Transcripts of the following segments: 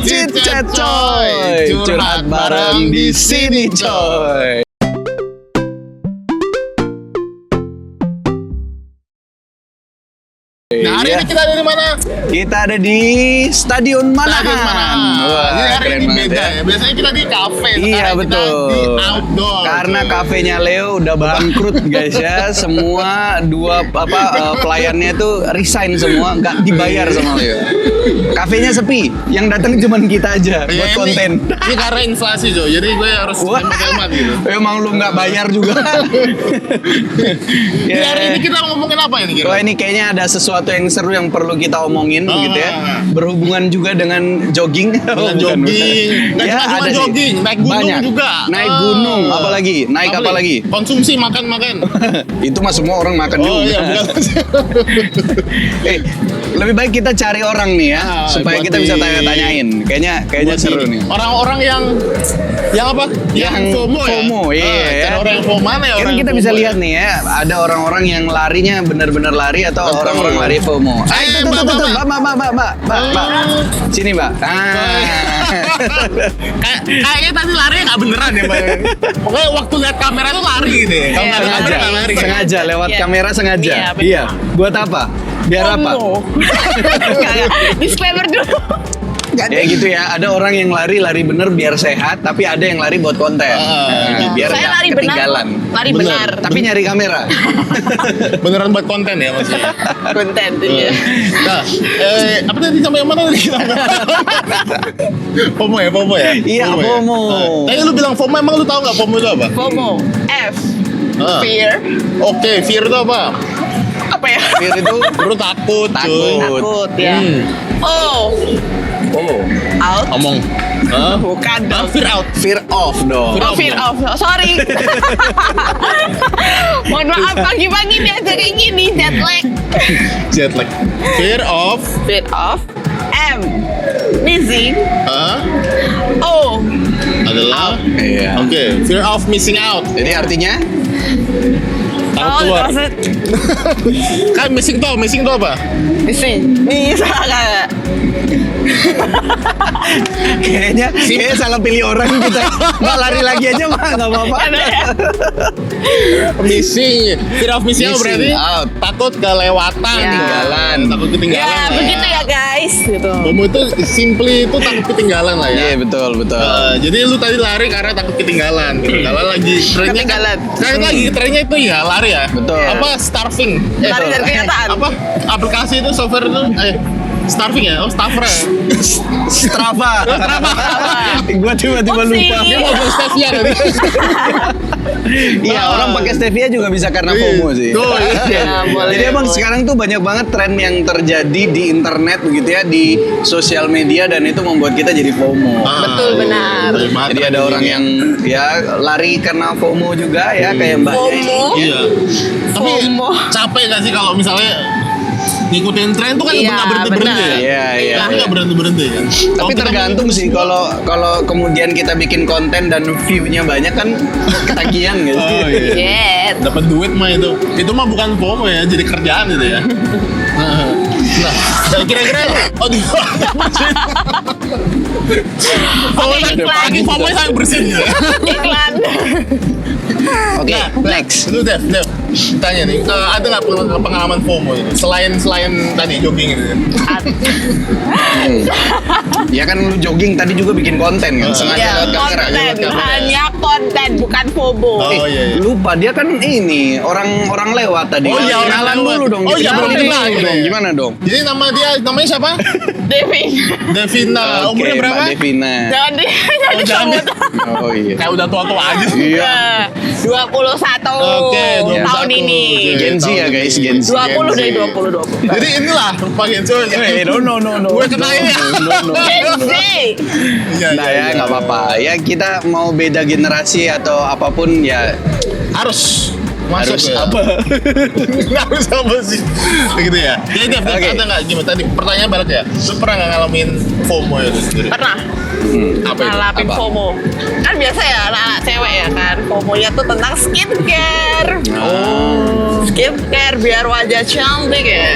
Chit Chat coy, curhat bareng di sini coy. Nah, hari ini kita ada di mana? Kita ada di Stadion Manahan. Stadion Manahan. Wah, Jadi hari keren ini banget beda ya. ya. Biasanya kita di kafe. Iya Sekarang betul. Kita di outdoor. Karena kafenya Leo udah bangkrut guys ya. Semua pelayannya itu resign semua, nggak dibayar sama Leo. Kafenya sepi, yang datang cuma kita aja buat Ya, konten. Ini karena inflasi Jo. Jadi gue harus hemat gitu. Emang lu nggak bayar juga. Jadi hari ini kita ngomongin apa ini kira? Wah ini kayaknya ada sesuatu yang seru yang perlu kita omongin gitu ya. Berhubungan juga dengan jogging. Dengan jogging. Nggak cuma ada sih. jogging, naik gunung Banyak. juga. Naik gunung, apalagi? Naik apa lagi? Konsumsi makan-makan. Itu mah semua orang makan Oh juga. iya, bukan. Lebih baik kita cari orang nih ya, supaya buat kita bisa tanya-tanyain. Kayaknya seru nih. Orang-orang yang apa? Yang FOMO ya. FOMO, iya. Cari orang yang FOMO mana ya? Kan Orang kita yang bisa FOMO lihat nih ya, ada orang-orang yang larinya benar-benar lari atau Betul. orang-orang lari FOMO. Itu Mbak. Mbak. Sini, Mbak. Kayaknya tadi lari nggak beneran ya, Mbak. Pokoknya waktu lihat kamera tuh lari gitu ya. Kalau nggak ada kamera nggak lari. Sengaja lewat Iya. kamera sengaja. Iya, betul. Iya. Buat apa? Biar apa? Enggak. Disclaimer dulu. Ya gitu ya, ada orang yang lari bener biar sehat, tapi ada yang lari buat konten. Biar Saya nggak lari ketinggalan. lari Bener. benar. Tapi nyari kamera. Beneran buat konten ya maksudnya. Konten ya. Nah, apa tadi sampai yang mana tadi kita? FOMO ya. Iya, ya? FOMO. Tadi lu bilang FOMO, emang lu tahu nggak FOMO itu apa? FOMO. F. Ah. Fear. Oke, fear itu apa? Apa ya? Fear itu Lu takut, cuy. Takut ya. Oh. Out. Ngomong. Hah? Bukan dong. Fear out. fear of dong. Oh, fear of. Oh, sorry. Mohon maaf pagi-pagi biasa kayak gini jet lag. Jet lag. Fear of. Fear of. M. Missing. Hah? O. Adalah. Iya. Oke, fear of missing out. Jadi artinya Takut keluar. maksud Kan missing tuh apa? missing. Bisa kagak? kayaknya salah pilih orang kita. Mbak lari lagi aja mah nggak apa-apa. Missing. Fear of missing out Missing berarti out. takut kelewatan, Ya. ketinggalan, takut ketinggalan. Ya, begitu ya guys. Gitu. FOMO itu simply itu takut ketinggalan lah ya. Iya betul. Jadi lu tadi lari karena takut ketinggalan lagi. Trennya Ketinggalan. Kan lagi trennya itu ya lari ya. Betul. Apa starving? Lari dari kenyataan. Apa aplikasi itu software itu? Starving ya? Oh, Staffer ya? Strava. Gua tiba-tiba Upsi. lupa. Dia mau beli stevia tadi. Iya, orang pakai stevia juga bisa karena FOMO sih. Tuh, iya. boleh, Jadi emang boleh. sekarang tuh banyak banget tren yang terjadi di internet begitu ya, di sosial media, dan itu membuat kita jadi FOMO. Betul, benar. Jadi ada orang yang ya lari karena FOMO juga ya, kayak Mbak FOMO? Iya. Tapi FOMO. capek gak sih kalau misalnya ngikutin tren tuh kan Iya, nggak berhenti-berhenti ya? Iya, iya. Tapi nggak berhenti-berhenti kan? Tapi tergantung sih, kalau kemudian kita bikin konten dan view-nya banyak kan ketagihan gitu. Oh iya. Yes. Dapat duit mah itu. Itu mah bukan FOMO ya, jadi kerjaan itu ya. Nah, kira-kira Oke, iklan. lagi FOMO sampai bersin ya. Iklan. Oke, next. Lu Dev, tanya nih, ada nggak pengalaman FOMO itu? Selain tadi jogging gitu kan? Ya kan lu jogging tadi juga bikin konten kan, sengaja Ya, lewat kamera. konten. Hanya konten, bukan FOMO. Oh iya. Lupa dia kan ini orang lewat tadi. Oh iya, orang kenalan lewat. dulu dong. Oh iya, belum Kenalin kenal dulu gitu dong. ya. Gimana dong? Jadi namanya siapa? Devin. Devina. Oke, Umurnya berapa? Mbak Devina. Jangan Oh, jangan. disebut. Oh iya. Kayak udah tua-tua aja. Iya. 21 Oke, 21. tahun ini. Gen Z ya guys, Gen Z. 20 dari 20. Jadi inilah Pak Genso. No. Gue kenalin ya. No. Gen Z. Iya, Nah ya nggak apa-apa. Ya kita mau beda generasi atau apapun ya Harus masuk harus ya. apa? Harus apa sih? Begitu ya. Jadi Dev, Oke. ada nggak gimana tadi? Pertanyaan balik ya. Lu pernah nggak ngalamin FOMO itu sendiri? Pernah Apa itu? ngalamin Apa? FOMO. Kan biasa ya anak-anak cewek ya. ya kan. FOMO-nya tuh tentang skincare. Skincare biar wajah cantik ya.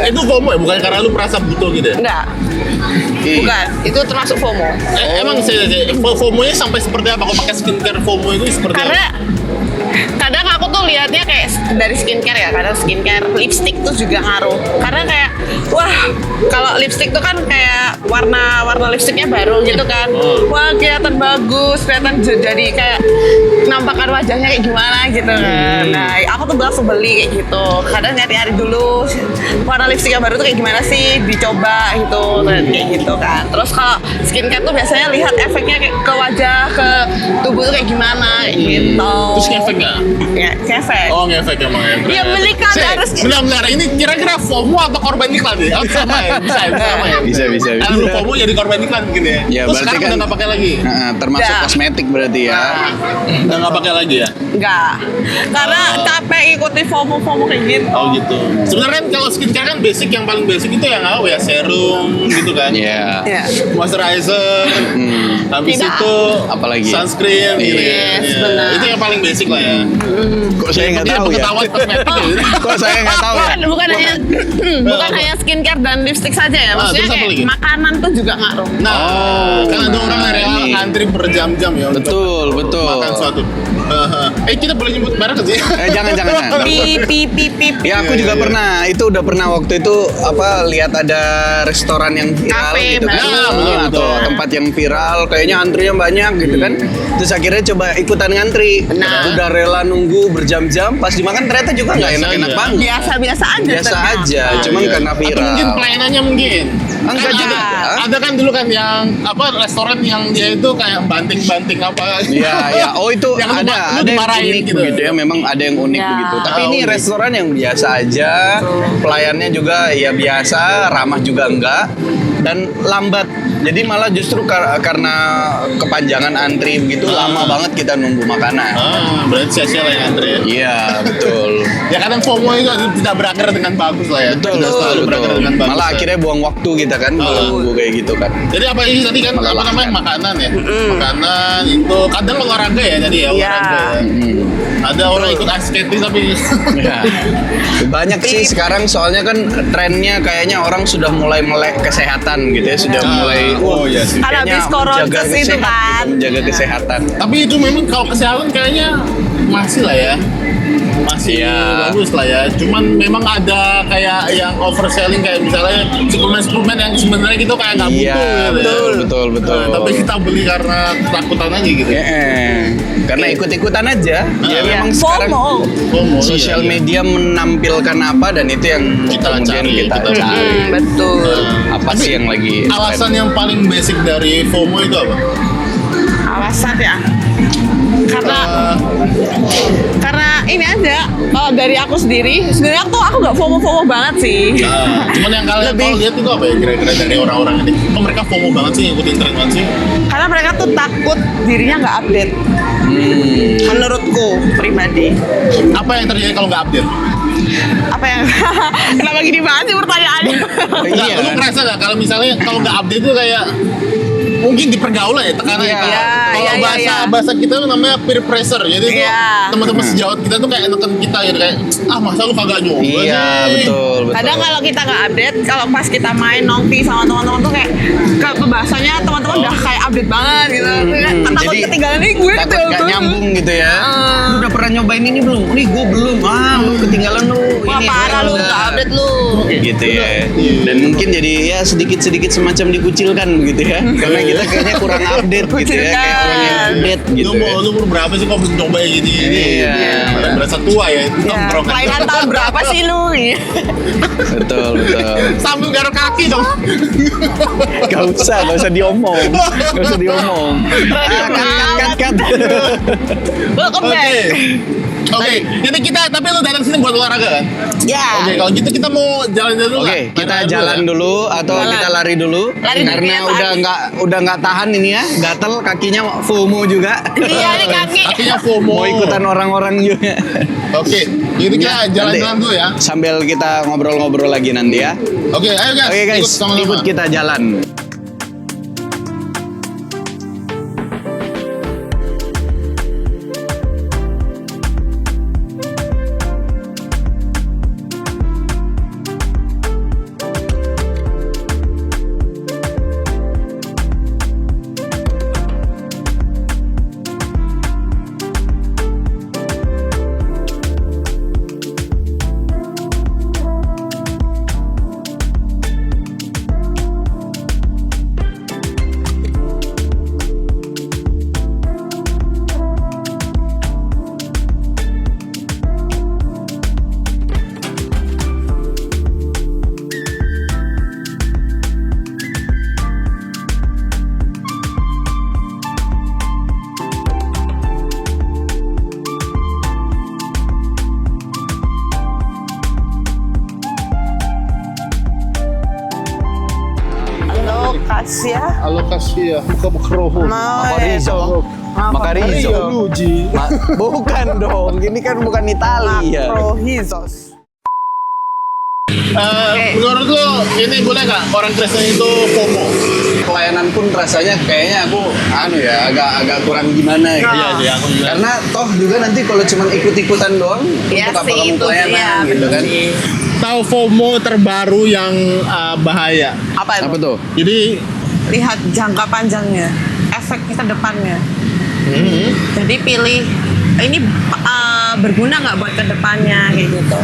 Itu FOMO ya, bukan karena lu merasa butuh gitu ya? Enggak, bukan. Itu termasuk FOMO. Emang FOMO-nya sampai seperti apa? Kalau pakai skincare FOMO itu seperti Karena apa? kadang aku tuh lihatnya kayak dari skincare ya, kadang skincare, lipstick tuh juga ngaruh. Karena kayak, wah, kalau lipstick tuh kan kayak warna lipstiknya baru gitu kan. Wah, kelihatan bagus, kelihatan jadi kayak nampakan wajahnya kayak gimana gitu kan. Nah, aku tuh langsung beli kayak gitu. Kadang nyari-nyari dulu warna lipstik yang baru tuh kayak gimana sih, dicoba gitu, kayak gitu kan. Terus kalau skincare tuh biasanya lihat efeknya ke wajah, ke tubuh tuh kayak gimana, kayak gitu. Terus ngefek nggak? Ya, ngefek. Oh ngefek emang ya. Ya, beli kan harus. Benar-benar ini kira-kira FOMO atau korban iklan nih? Oh, sama ya, bisa ya, sama ya. Bisa. Karena lu FOMO jadi korban iklan mungkin ya. Ya, Terus berarti sekarang kan udah nggak pakai lagi? termasuk Nggak. kosmetik berarti ya. Udah nggak pakai lagi ya? Enggak. Karena capek ikuti FOMO kayak gitu. Oh gitu. Sebenarnya kan kalau skincare kan basic, yang paling basic itu yang apa ya, serum gitu kan. Iya. Ya. Moisturizer. Habis Tidak. itu Apalagi? sunscreen gitu ya. Yes, Iya. benar. Itu yang paling basic lah ya. Kok saya nggak tahu ya? Pengetahuan kosmetik ya. Kok saya nggak tahu ya? Bukan hanya bukan hanya skincare dan lipstick saja ya. Maksudnya terus apa kayak lagi? makanan tuh juga ngaruh. Nah, kan ada orang yang rela ini. ngantri berjam-jam ya untuk Betul. makan suatu. Kita boleh nyebut merek nggak sih? Jangan. Pip. Ya aku juga pernah, itu udah pernah waktu itu apa lihat ada restoran yang viral Cafe, gitu kan, betul. atau tempat yang viral, kayaknya antrinya banyak gitu kan. Terus akhirnya coba ikutan ngantri, Benar. udah rela nunggu berjam-jam, pas dimakan ternyata juga nggak Biasa enak-enak aja. banget. Biasa-biasa aja. Biasa ternyata. aja, cuman Iya. karena Atau viral. mungkin pelayanannya mungkin. Enggak Kan juga. ada kan dulu kan yang apa, restoran yang dia itu kayak banting-banting apa. Iya. Oh itu Yang lu ada yang dimarahin unik gitu. begitu ya. Memang ada yang unik Ya. begitu. Tapi Oh, ini unik. restoran yang biasa aja. Pelayannya juga ya biasa, ramah juga enggak, dan lambat. Jadi malah justru karena kepanjangan antri begitu lama banget kita nunggu makanan. Berarti sia-sia lah yang ngantri ya. Iya betul. Ya kadang FOMO itu tidak berakhir dengan bagus lah ya. Tidak selalu berakhir dengan bagus. Malah ya. akhirnya buang waktu kita kan kalau nunggu kayak gitu kan. Jadi apa ini tadi kan apa Melelahkan. namanya, makanan ya? Makanan itu kadang olahraga ya tadi ya, Iya. olahraga. Ya. Ada orang ikut ice skating tapi Ya. Banyak sih sekarang soalnya kan trennya kayaknya orang sudah mulai melek kesehatan gitu ya, sudah mulai iya sih. Kan kayaknya habis koronces menjaga itu kesehatan kan. gitu, menjaga kesehatan. Tapi itu memang kalau kesehatan kayaknya masih lah ya. Masih Iya. bagus lah ya. Cuman memang ada kayak yang overselling, kayak misalnya suplemen yang sebenarnya gitu kayak nggak butuh Iya, gitu ya. betul. Nah, tapi kita beli karena takutan aja gitu. Karena ikut-ikutan aja. Ya memang sekarang FOMO. FOMO, sosial iya. media menampilkan apa dan itu yang Kita kemudian cari, kita kita cari. Betul. Apa Tapi sih yang lagi alasan yang paling basic dari FOMO itu apa? Alasan ya. Karena ini aja, kalau dari aku sendiri, sebenarnya aku nggak FOMO banget sih. Cuman yang kalian Lebih- kalau lihat itu apa ya kira-kira dari orang-orang ini? Kok mereka FOMO banget sih, ngikutin tren banget sih? Karena mereka tuh takut dirinya nggak update. Menurutku pribadi. Apa yang terjadi kalau nggak update? Apa yang kenapa gini banget sih pertanyaannya? Nggak, lu ngerasa nggak kalau misalnya kalau nggak update itu kayak mungkin di pergaulan ya tekanannya. Iya. Kalau Iya. bahasa kita tuh namanya peer pressure. Jadi tuh Iya. teman-teman sejawat kita tuh kayak neken kita gitu kayak masa lu kagak nyoba Iya, sih? betul. Kadang kalau kita nggak update, kalau pas kita main nongki sama teman-teman tuh kayak ke pembahasannya teman-teman udah kayak update banget gitu. Kayak takut Jadi, ketinggalan nih gue takut tuh. gak nyambung gitu ya. Lu udah pernah nyobain ini belum? Nih gue belum. Lu ketinggalan lu. Wah Ini parah gua lu udah. nggak update lu. Gitu ya. Dan mungkin jadi ya sedikit-sedikit semacam dikucilkan gitu ya. Karena kita kayaknya kurang update gitu ya. Kayak kurang update gitu. Lu umur berapa sih kok belum coba gini? Iya. Berasa tua ya. Ya, Nongkrong. kelahiran tahun berapa sih lu? Betul. Sambil garuk kaki dong. Gak usah diomong. Gak usah diomong. Cut. Welcome Oke. back. Oke, jadi kita, tapi lu datang sini buat olahraga kan? Ya. Oke, kalau gitu kita mau jalan-jalan dulu Oke, nggak? kita Main-main jalan ya? dulu atau Jalan. kita lari dulu Lari karena dulu ya, udah nggak tahan ini ya, gatel kakinya FOMO juga. Iya nih kaki. Kakinya FOMO. Mau ikutan orang-orang juga. Oke, jadi kita jalan-jalan Nanti dulu ya. Sambil kita ngobrol-ngobrol lagi nanti ya. Oke, ayo guys. Oke guys, sama-sama. ikut kita jalan. alokasi ya, makroho. Makarizo. Makarizo. Luigi. Bukan dong, ini kan bukan Italia. Makrohizos. Menurut lo ini boleh nggak orang Kristen itu FOMO? Pelayanan pun rasanya kayaknya aku agak kurang gimana gitu. Iya sih, aku juga. Karena toh juga nanti kalau cuma ikut-ikutan doang, Iya untuk apa sih, kamu itu pelayanan dia, gitu bener kan? sih. Tahu FOMO terbaru yang bahaya. Apa itu? Apa tuh? Jadi Lihat jangka panjangnya, efek ke depannya. Jadi pilih ini berguna nggak buat ke depannya kayak gitu.